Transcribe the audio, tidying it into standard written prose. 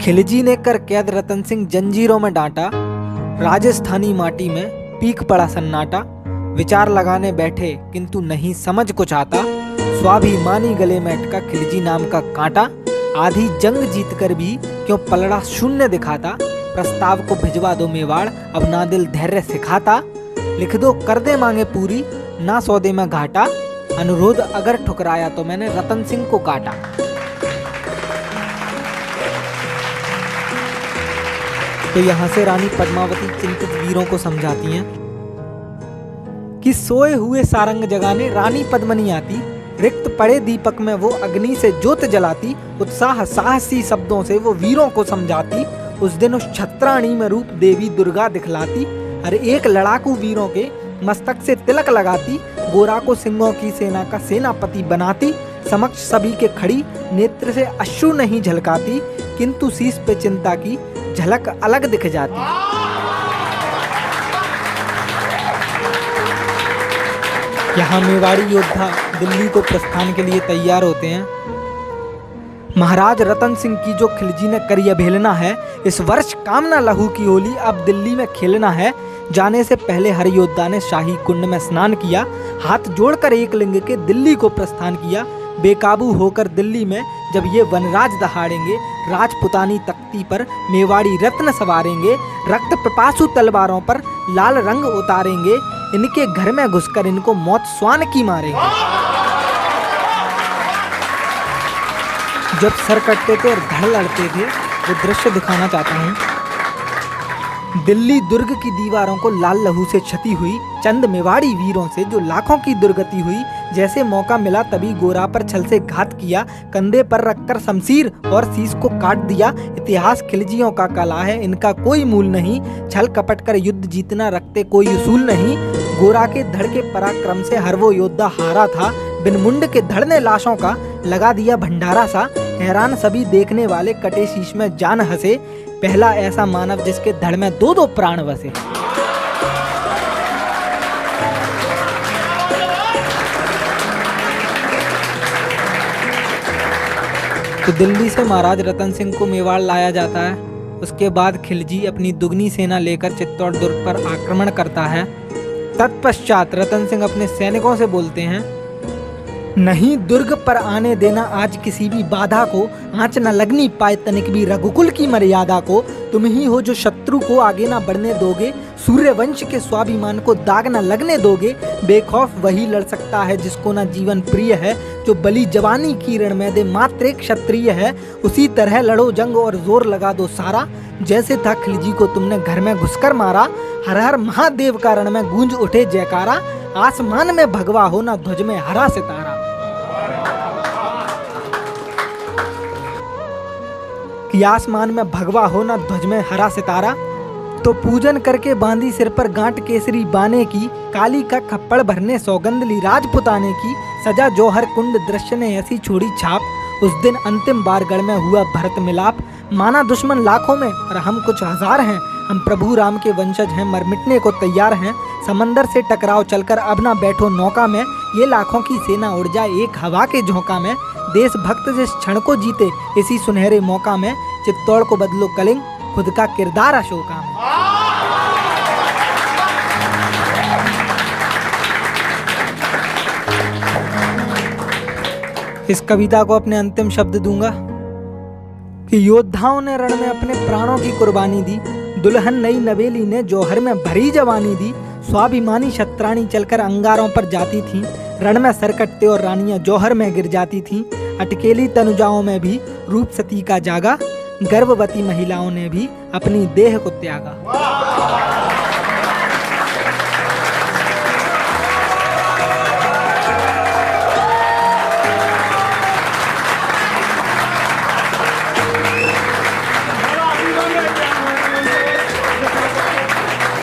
खिलजी ने कर कैद रतन सिंह जंजीरों में डांटा। राजस्थानी माटी में पीक पड़ा सन्नाटा। विचार लगाने बैठे किंतु नहीं समझ कुछ आता। स्वाभिमानी गले में अटका खिलजी नाम का कांटा। आधी जंग जीत कर भी क्यों पलड़ा शून्य दिखाता। प्रस्ताव को भिजवा दो मेवाड़, अब ना दिल धैर्य सिखाता। लिख दो कर दे मांगे पूरी, ना सौदे में घाटा। अनुरोध अगर ठुकराया तो मैंने रतन सिंह को काटा। तो यहाँ से रानी पद्मावती चिंतित वीरों को समझाती हैं कि सोए हुए सारंग जगाने रानी पद्मनी आती। रिक्त पड़े दीपक में वो अग्नि से ज्योत जलाती। उत्साह साहसी शब्दों से वो वीरों को समझाती। उस दिन उस छत्राणी में रूप देवी दुर्गा दिखलाती। हर एक लड़ाकू वीरों के मस्तक से तिलक लगाती। गोरा को सिंहों की सेना का सेनापति बनाती। समक्ष सभी के खड़ी नेत्र से अश्रु नहीं झलकाती, किंतु शीश पे चिंता की झलक अलग दिख जाती। यहाँ मेवाड़ी योद्धा दिल्ली को प्रस्थान के लिए तैयार होते हैं। महाराज रतन सिंह की जो खिलजी ने करी अवहेलना है, इस वर्ष कामना लहू की होली अब दिल्ली में खेलना है। जाने से पहले हर योद्धा ने शाही कुंड में स्नान किया। हाथ जोड़कर एक लिंग के दिल्ली को प्रस्थान किया। बेकाबू होकर दिल्ली में जब ये वनराज दहाड़ेंगे, राजपुतानी तख्ती पर मेवाड़ी रत्न सवारेंगे। रक्त पिपासु तलवारों पर लाल रंग उतारेंगे। इनके घर में घुसकर इनको मौत स्वान की मारेंगे। जब सर कटते थे और धड़ लड़ते थे, वो दृश्य दिखाना चाहता हूँ। दिल्ली दुर्ग की दीवारों को लाल लहू से क्षति हुई। चंद मेवाड़ी वीरों से जो लाखों की दुर्गति हुई। जैसे मौका मिला तभी गोरा पर छल से घात किया। कंधे पर रखकर शमशीर और शीश को काट दिया। इतिहास खिलजियों का कला है, इनका कोई मूल नहीं। छल कपट कर युद्ध जीतना रखते कोई उसूल नहीं। गोरा के धड़ के पराक्रम से हर वो योद्धा हारा था। बिन मुंड के धड़ ने लाशों का लगा दिया भंडारा सा। हैरान सभी देखने वाले, कटे शीश में जान हंसे। पहला ऐसा मानव जिसके धड़ में दो दो प्राण बसे। तो दिल्ली से महाराज रतन सिंह को मेवाड़ लाया जाता है। उसके बाद खिलजी अपनी दुगनी सेना लेकर चित्तौड़ दुर्ग पर आक्रमण करता है। तत्पश्चात रतन सिंह अपने सैनिकों से बोलते हैं, नहीं दुर्ग पर आने देना आज किसी भी बाधा को। आंच न लगनी पाए तनिक भी रघुकुल की मर्यादा को। तुम ही हो जो शत्रु को आगे न बढ़ने दोगे। सूर्यवंश के स्वाभिमान को दाग न लगने दोगे। बेखौफ वही लड़ सकता है जिसको न जीवन प्रिय है। जो बलि जवानी की रण में दे मात्र एक क्षत्रिय है। उसी तरह लड़ो जंग और जोर लगा दो सारा। जैसे था खिलजी को तुमने घर में घुसकर मारा। हर हर महादेव का रण में गूंज उठे जयकारा। आसमान में भगवा हो न ध्वज में हरा सितारा। कि आसमान में भगवा हो न ध्वज में हरा सितारा। तो पूजन करके बांधी सिर पर गांठ केसरी बाने की। काली का खप्पड़ भरने सौगंध ली राजपुताने की। सजा जौहर कुंड दृश्य ने ऐसी छोड़ी छाप। उस दिन अंतिम बार गढ़ में हुआ भरत मिलाप। माना दुश्मन लाखों में और हम कुछ हजार हैं। हम प्रभु राम के वंशज हैं, मर मिटने को तैयार हैं। समंदर से टकराव चलकर अब ना बैठो नौका में। ये लाखों की सेना उड़ जाए एक हवा के झोंका में। देशभक्त जिस क्षण को जीते इसी सुनहरे मौका में। चित्तौड़ को बदलो कलिंग, खुद का किरदार अशोका में। इस कविता को अपने अंतिम शब्द दूंगा कि योद्धाओं ने रण में अपने प्राणों की कुर्बानी दी। दुल्हन नई नवेली ने जौहर में भरी जवानी दी। स्वाभिमानी छत्राणी चलकर अंगारों पर जाती थीं। रण में सर कटते और रानियां जौहर में गिर जाती थीं। अटकेली तनुजाओं में भी रूप सती का जागा। गर्भवती महिलाओं ने भी अपनी देह को त्यागा।